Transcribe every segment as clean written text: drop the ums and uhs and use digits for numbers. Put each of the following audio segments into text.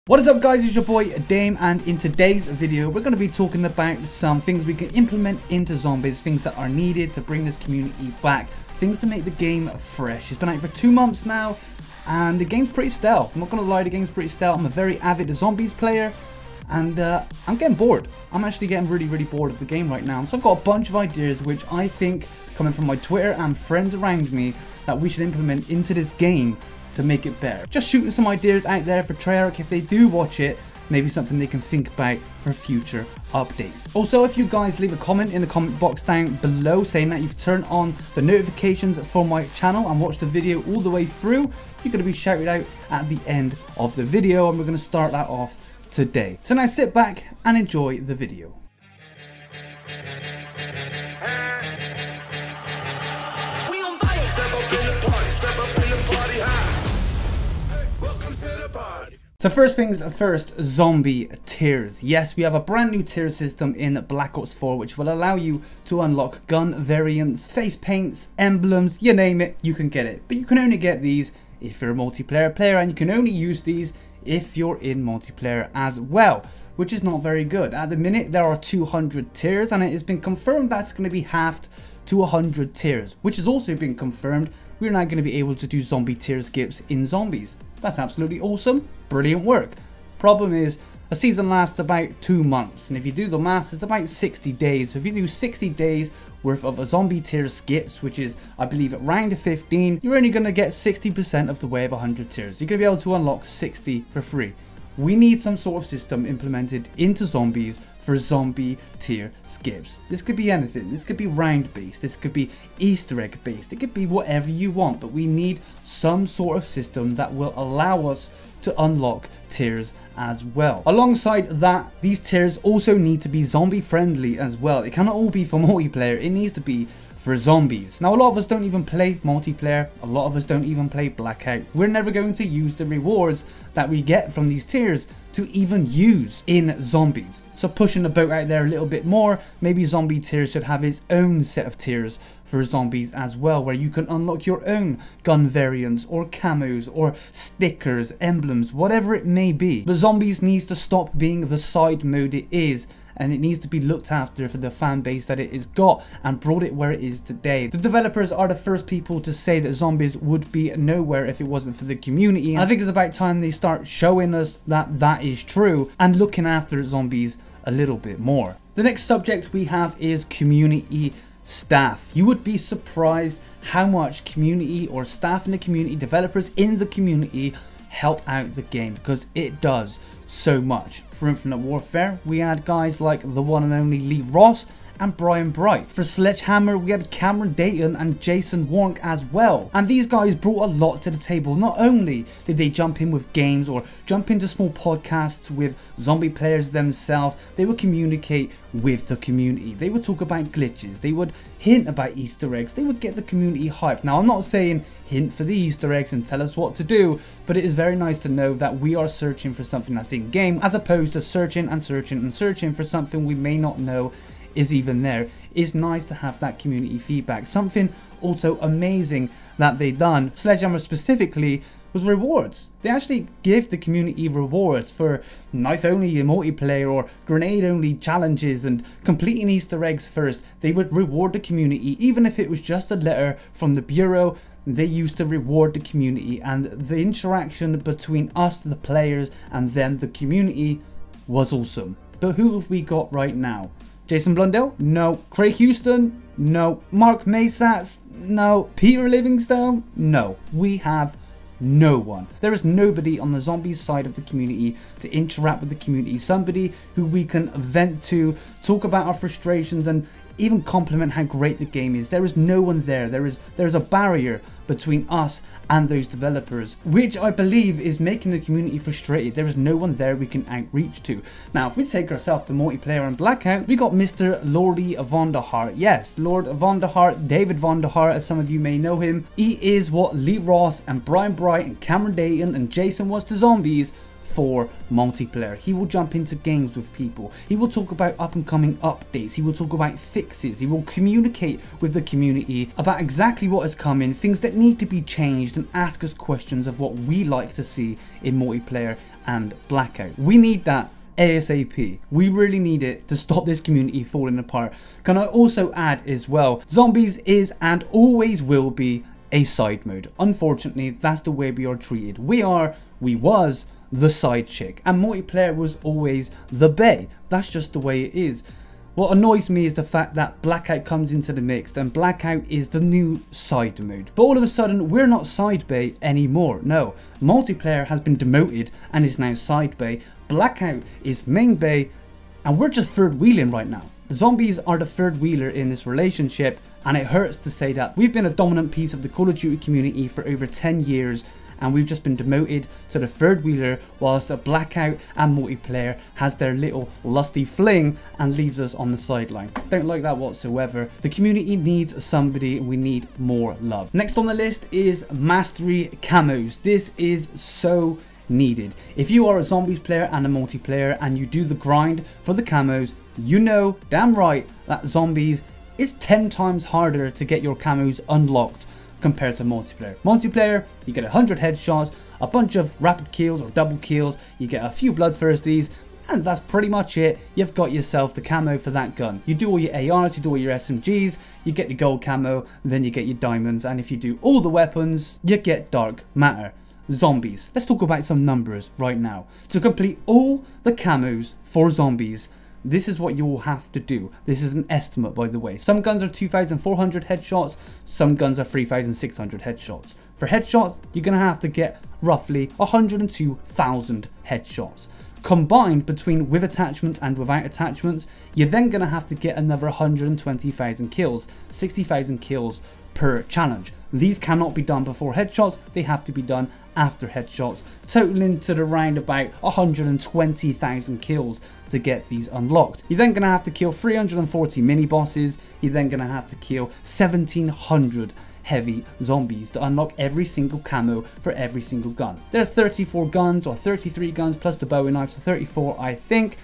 What is up guys, it's your boy Dame, and in today's video we're going to be talking about some things we can implement into zombies, things that are needed to bring this community back, things to make the game fresh. It's been out for 2 months now and the game's pretty stale. I'm not going to lie, the game's pretty stale. I'm a very avid zombies player and I'm getting bored. I'm actually getting really bored of the game right now. So I've got a bunch of ideas which I think, coming from my Twitter and friends around me, that we should implement into this game to make it better. Just shooting some ideas out there for Treyarch. If they do watch it, maybe something they can think about for future updates. Also, if you guys leave a comment in the comment box down below saying that you've turned on the notifications for my channel and watched the video all the way through, you're going to be shouted out at the end of the video, and we're going to start that off today. So now sit back and enjoy the video. So first things first, zombie tiers. Yes, we have a brand new tier system in Black Ops 4 which will allow you to unlock gun variants, face paints, emblems, you name it, you can get it. But you can only get these if you're a multiplayer player, and you can only use these if you're in multiplayer as well, which is not very good. At the minute there are 200 tiers, and it has been confirmed that's going to be halved to 100 tiers, which has also been confirmed we're now going to be able to do zombie tier skips in zombies. That's absolutely awesome, brilliant work. Problem is, a season lasts about 2 months, and if you do the maths, it's about 60 days. So if you do 60 days worth of a zombie tier skips, which is, I believe, at round 15, you're only going to get 60% of the way of 100 tiers. You're going to be able to unlock 60 for free. We need some sort of system implemented into zombies for zombie tier skips. This could be anything. This could be round based, this could be Easter egg based, it could be whatever you want, but we need some sort of system that will allow us to unlock tiers as well. Alongside that, these tiers also need to be zombie friendly as well. It cannot all be for multiplayer, it needs to be for zombies. Now, a lot of us don't even play multiplayer, a lot of us don't even play Blackout. We're never going to use the rewards that we get from these tiers to even use in zombies. So pushing the boat out there a little bit more, maybe zombie tiers should have its own set of tiers for zombies as well, where you can unlock your own gun variants or camos or stickers, emblems, whatever it may be. But zombies needs to stop being the side mode it is, and it needs to be looked after for the fan base that it has got and brought it where it is today. The developers are the first people to say that zombies would be nowhere if it wasn't for the community, and I think it's about time they start showing us that that is true and looking after zombies a little bit more. The next subject we have is community staff. You would be surprised how much community or staff in the community, developers in the community, help out the game, because it does so much. For Infinite Warfare, we had guys like the one and only Lee Ross and Brian Bright. For Sledgehammer, we had Cameron Dayton and Jason Warnk as well. And these guys brought a lot to the table. Not only did they jump in with games or jump into small podcasts with zombie players themselves, they would communicate with the community. They would talk about glitches. They would hint about Easter eggs. They would get the community hyped. Now, I'm not saying hint for the Easter eggs and tell us what to do, but it is very nice to know that we are searching for something that's in game, as opposed to searching for something we may not know is even there. It's nice to have that community feedback. Something also amazing that they done, Sledgehammer specifically, was rewards. They actually give the community rewards for knife only multiplayer or grenade only challenges and completing Easter eggs first. They would reward the community, even if it was just a letter from the Bureau. They used to reward the community, and the interaction between us, the players, and them, the community, was awesome. But who have we got right now? Jason Blundell? No. Craig Houston? No. Mark Maysats? No. Peter Livingstone? No. We have no one. There is nobody on the zombies side of the community to interact with the community. Somebody who we can vent to, talk about our frustrations, and even compliment how great the game is. There is no one there. There is a barrier between us and those developers, which I believe is making the community frustrated. There is no one there we can outreach to. Now, if we take ourselves to multiplayer and Blackout, we got Mr. Lordy Von der Hart. Yes, Lord Von der Hart, David Von der Hart, as some of you may know him. He is what Lee Ross and Brian Bright and Cameron Dayton and Jason was to zombies for multiplayer. He will jump into games with people. He will talk about up and coming updates. He will talk about fixes. He will communicate with the community about exactly what is coming, things that need to be changed, and ask us questions of what we like to see in multiplayer and Blackout. We need that ASAP. We really need it to stop this community falling apart. Can I also add as well, Zombies is and always will be a side mode. Unfortunately, that's the way we are treated. We was the side chick, and multiplayer was always the bae. That's just the way it is. What annoys me is the fact that Blackout comes into the mix, and Blackout is the new side mode. But all of a sudden, we're not side bae anymore. No, multiplayer has been demoted and is now side bae. Blackout is main bae, and we're just third wheeling right now. The Zombies are the third wheeler in this relationship, and it hurts to say that. We've been a dominant piece of the Call of Duty community for over 10 years, and we've just been demoted to the third wheeler, whilst a Blackout and multiplayer has their little lusty fling and leaves us on the sideline. Don't like that whatsoever. The community needs somebody, and we need more love. Next on the list is Mastery Camos. This is so needed. If you are a Zombies player and a multiplayer and you do the grind for the camos, you know damn right that Zombies is 10 times harder to get your camos unlocked compared to multiplayer. Multiplayer, you get 100 headshots, a bunch of rapid kills or double kills, you get a few bloodthirsties, and that's pretty much it. You've got yourself the camo for that gun. You do all your ARs, you do all your SMGs, you get the gold camo, then you get your diamonds, and if you do all the weapons, you get dark matter. Zombies. Let's talk about some numbers right now. To complete all the camos for Zombies, this is what you will have to do. This is an estimate, by the way. Some guns are 2,400 headshots, some guns are 3,600 headshots. For headshots, you're going to have to get roughly 102,000 headshots. Combined between with attachments and without attachments, you're then going to have to get another 120,000 kills, 60,000 kills per challenge. These cannot be done before headshots, they have to be done after headshots, totaling to the round about 120,000 kills to get these unlocked. You're then going to have to kill 340 mini bosses, you're then going to have to kill 1,700 heavy zombies to unlock every single camo for every single gun. There's 34 guns or 33 guns plus the BOWIE knife, so 34 I think.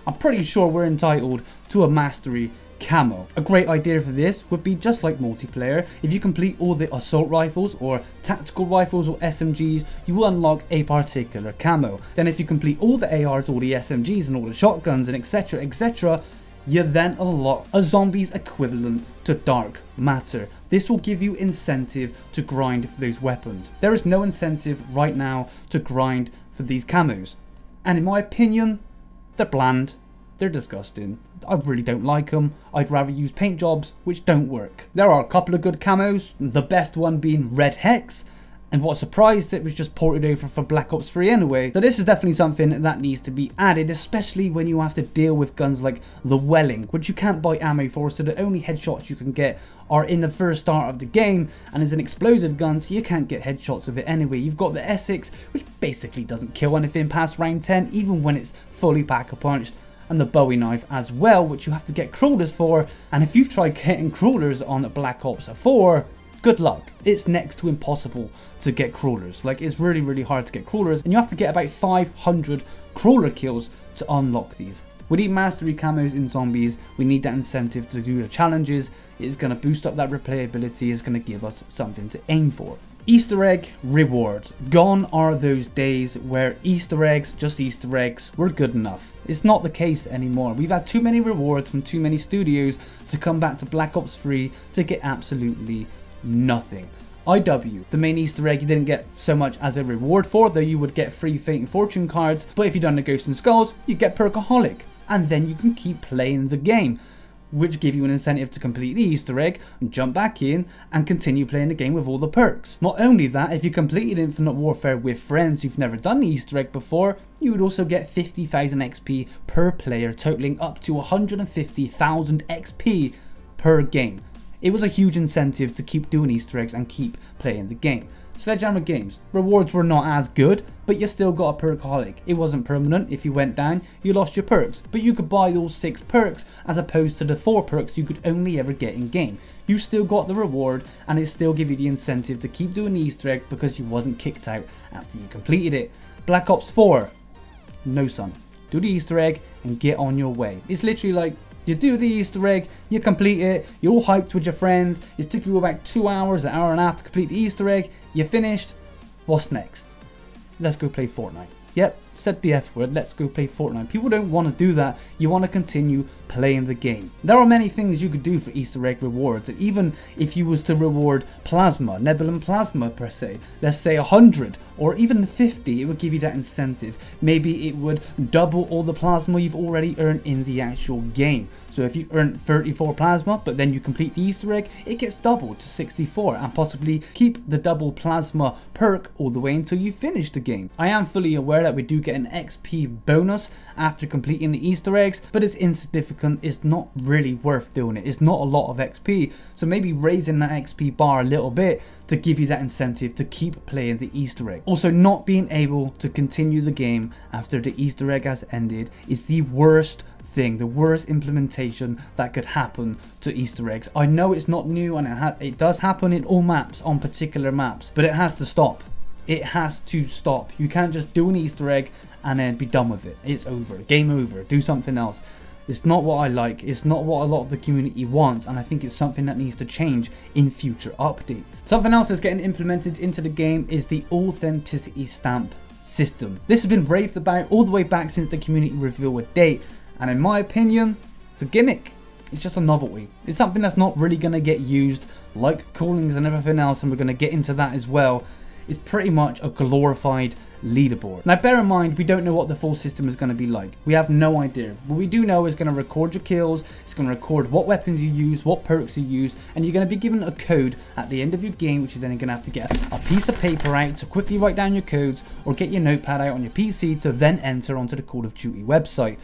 I'm pretty sure we're entitled to a mastery camo. A great idea for this would be just like multiplayer. If you complete all the assault rifles or tactical rifles or SMGs, you will unlock a particular camo. Then if you complete all the ARs, all the SMGs and all the shotguns and etc, you then unlock a zombie's equivalent to dark matter. This will give you incentive to grind for those weapons. There is no incentive right now to grind for these camos, and in my opinion, they're bland. They're disgusting. I really don't like them. I'd rather use paint jobs, which don't work. There are a couple of good camos, the best one being Red Hex, and what surprised it was just ported over for Black Ops 3 anyway. So this is definitely something that needs to be added, especially when you have to deal with guns like the Welling, which you can't buy ammo for, so the only headshots you can get are in the first start of the game, and it's an explosive gun, so you can't get headshots of it anyway. You've got the Essex, which basically doesn't kill anything past round 10, even when it's fully pack-a-punched, and the BOWIE knife as well, which you have to get crawlers for, and if you've tried getting crawlers on Black Ops 4, good luck. It's next to impossible to get crawlers. Like, it's really hard to get crawlers, and you have to get about 500 crawler kills to unlock these. We need mastery camos in Zombies, we need that incentive to do the challenges, it's going to boost up that replayability, it's going to give us something to aim for. Easter egg rewards. Gone are those days where Easter eggs, just Easter eggs, were good enough. It's not the case anymore. We've had too many rewards from too many studios to come back to Black Ops 3 to get absolutely nothing. IW, the main Easter egg you didn't get so much as a reward for, though you would get free Fate and Fortune cards, but if you've done the Ghost and Skulls, you get Perkaholic, and then you can keep playing the game, which give you an incentive to complete the Easter egg, and jump back in and continue playing the game with all the perks. Not only that, if you completed Infinite Warfare with friends who've never done the Easter egg before, you would also get 50,000 XP per player, totaling up to 150,000 XP per game. It was a huge incentive to keep doing Easter eggs and keep playing the game. Sledgehammer Games, rewards were not as good, but you still got a Perkaholic. It wasn't permanent. If you went down, you lost your perks, but you could buy those 6 perks as opposed to the 4 perks you could only ever get in game. You still got the reward, and it still gave you the incentive to keep doing the Easter egg because you wasn't kicked out after you completed it. Black Ops 4, no son. Do the Easter egg and get on your way. It's literally like, you do the Easter egg, you complete it, you're all hyped with your friends, it took you about 2 hours, an hour and a half to complete the Easter egg, you finished, what's next? Let's go play Fortnite. Yep, said the F word, let's go play Fortnite. People don't want to do that. You want to continue playing the game. There are many things you could do for Easter egg rewards, and even if you was to reward plasma, Nebulum plasma per se, let's say 100 or even 50, it would give you that incentive. Maybe it would double all the plasma you've already earned in the actual game. So if you earned 34 plasma, but then you complete the Easter egg, it gets doubled to 64, and possibly keep the double plasma perk all the way until you finish the game. I am fully aware that we do get an XP bonus after completing the Easter eggs, but it's insignificant. It's not really worth doing it. It's not a lot of XP, so maybe raising that XP bar a little bit to give you that incentive to keep playing the Easter egg. Also, not being able to continue the game after the Easter egg has ended is the worst thing, the worst implementation that could happen to Easter eggs. I know it's not new, and it does happen in all maps, on particular maps, but it has to stop. It has to stop. You can't just do an Easter egg and then be done with it. It's over. Game over. Do something else. It's not what I like. It's not what a lot of the community wants, and I think it's something that needs to change in future updates. Something else that's getting implemented into the game is the authenticity stamp system. This has been raved about all the way back since the community reveal a date, and in my opinion, it's a gimmick. It's just a novelty. It's something that's not really going to get used like callings and everything else, and we're going to get into that as well. It's pretty much a glorified leaderboard. Now bear in mind, we don't know what the full system is going to be like. We have no idea. What we do know is going to record your kills, it's going to record what weapons you use, what perks you use, and you're going to be given a code at the end of your game, which you're then going to have to get a piece of paper out to quickly write down your codes, or get your notepad out on your PC to then enter onto the Call of Duty website.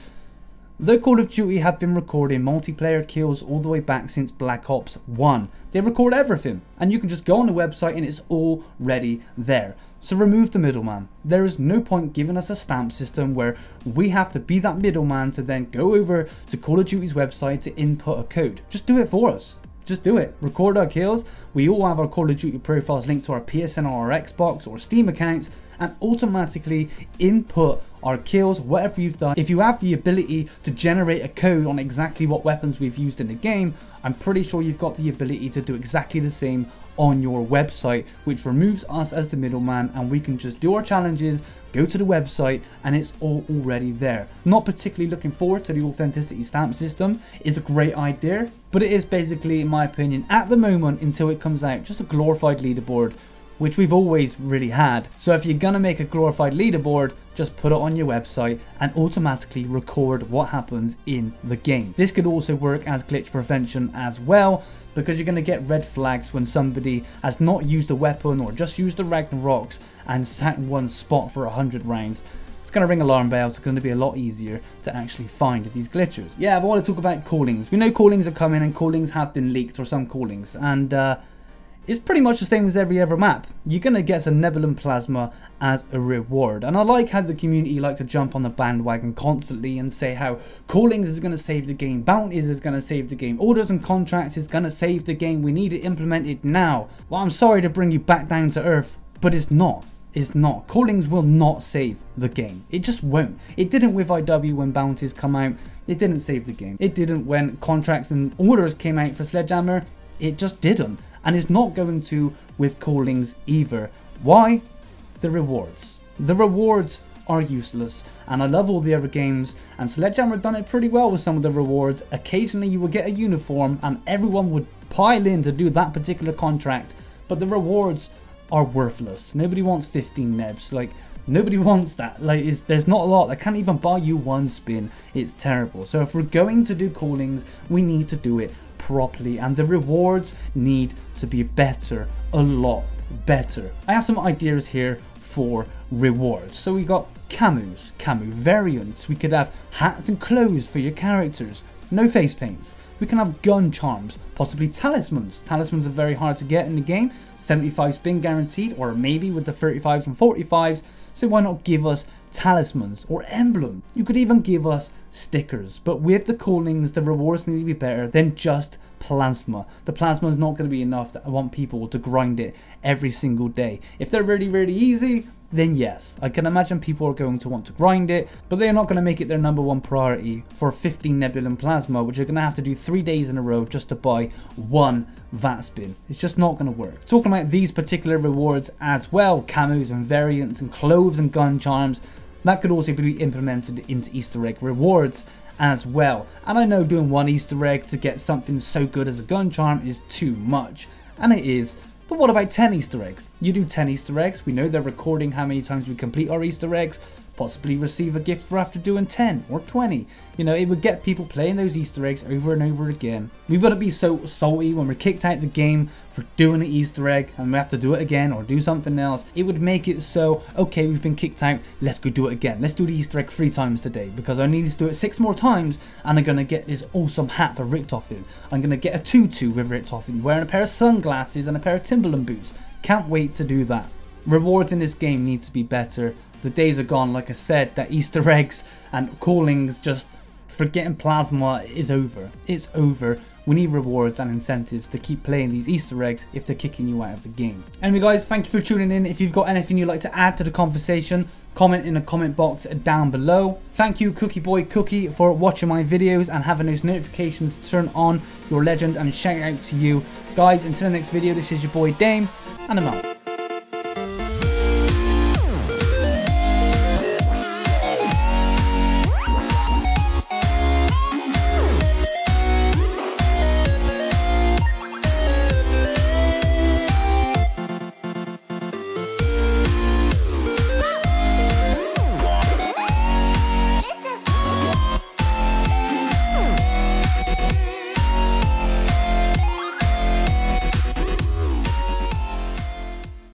Though Call of Duty have been recording multiplayer kills all the way back since Black Ops 1, they record everything, and you can just go on the website and it's already there. So remove the middleman. There is no point giving us a stamp system where we have to be that middleman to then go over to Call of Duty's website to input a code. Just do it for us. Just do it. Record our kills. We all have our Call of Duty profiles linked to our PSN or our Xbox or Steam accounts, and automatically input our kills, whatever you've done. If you have the ability to generate a code on exactly what weapons we've used in the game, I'm pretty sure you've got the ability to do exactly the same on your website, which removes us as the middleman, and we can just do our challenges, go to the website, and it's all already there. Not particularly looking forward to the authenticity stamp system. It's a great idea, but it is basically, in my opinion, at the moment until it comes out, just a glorified leaderboard, which we've always really had. So if you're gonna make a glorified leaderboard, just put it on your website and automatically record what happens in the game. This could also work as glitch prevention as well, because you're gonna get red flags when somebody has not used a weapon or just used the Ragnaroks and sat in one spot for 100 rounds. It's going to ring alarm bells. It's going to be a lot easier to actually find these glitches. Yeah, I want to talk about callings. We know callings are coming, and callings have been leaked, or some callings, and it's pretty much the same as every other map. You're going to get some Nebulum Plasma as a reward. And I like how the community like to jump on the bandwagon constantly and say how callings is going to save the game, bounties is going to save the game, orders and contracts is going to save the game, we need it implemented now. Well, I'm sorry to bring you back down to earth, but it's not. It's not. Callings will not save the game. It just won't. It didn't with IW when bounties come out. It didn't save the game. It didn't when contracts and orders came out for Sledgehammer. It just didn't. And it's not going to with callings either. Why? The rewards. The rewards are useless. And I love all the other games, and Sledgehammer done it pretty well with some of the rewards. Occasionally you would get a uniform and everyone would pile in to do that particular contract, but the rewards are worthless. Nobody wants 15 nebs. Like, nobody wants that. Like, there's not a lot. They can't even buy you one spin. It's terrible. So if we're going to do callings, we need to do it properly, and the rewards need to be better, a lot better. I have some ideas here for rewards. So we got camos, camo variants. We could have hats and clothes for your characters. No face paints. We can have gun charms, possibly talismans. Talismans are very hard to get in the game. 75 spin guaranteed, or maybe with the 35s and 45s. So why not give us talismans or emblem? You could even give us stickers. But with the callings, the rewards need to be better than just plasma. The plasma is not going to be enough. I want people to grind it every single day. If they're really, really easy, then yes, I can imagine people are going to want to grind it, but they're not going to make it their #1 priority for 15 Nebulum Plasma, which you're going to have to do 3 days in a row just to buy one VAT spin. It's just not going to work. Talking about these particular rewards as well, camos and variants and clothes and gun charms, that could also be implemented into Easter egg rewards as well. And I know doing one Easter egg to get something so good as a gun charm is too much, and it is. But what about 10 Easter eggs? You do 10 Easter eggs, we know they're recording how many times we complete our Easter eggs, possibly receive a gift for after doing 10 or 20. You know, it would get people playing those Easter eggs over and over again. We wouldn't be so salty when we're kicked out the game for doing an Easter egg and we have to do it again or do something else. It would make it so, okay, we've been kicked out, let's go do it again. Let's do the Easter egg 3 times today, because I need to do it 6 more times and I'm going to get this awesome hat for Richtofen. I'm going to get a tutu with Richtofen, wearing a pair of sunglasses and a pair of Timberland boots. Can't wait to do that. Rewards in this game need to be better. The days are gone, like I said, that Easter eggs and callings just for getting plasma is over. It's over. We need rewards and incentives to keep playing these Easter eggs if they're kicking you out of the game. Anyway guys, thank you for tuning in. If you've got anything you'd like to add to the conversation, comment in the comment box down below. Thank you Cookie Boy Cookie for watching my videos and having those notifications turned on. You're a legend, and shout out to you. Guys, until the next video, this is your boy Dame, and I'm out.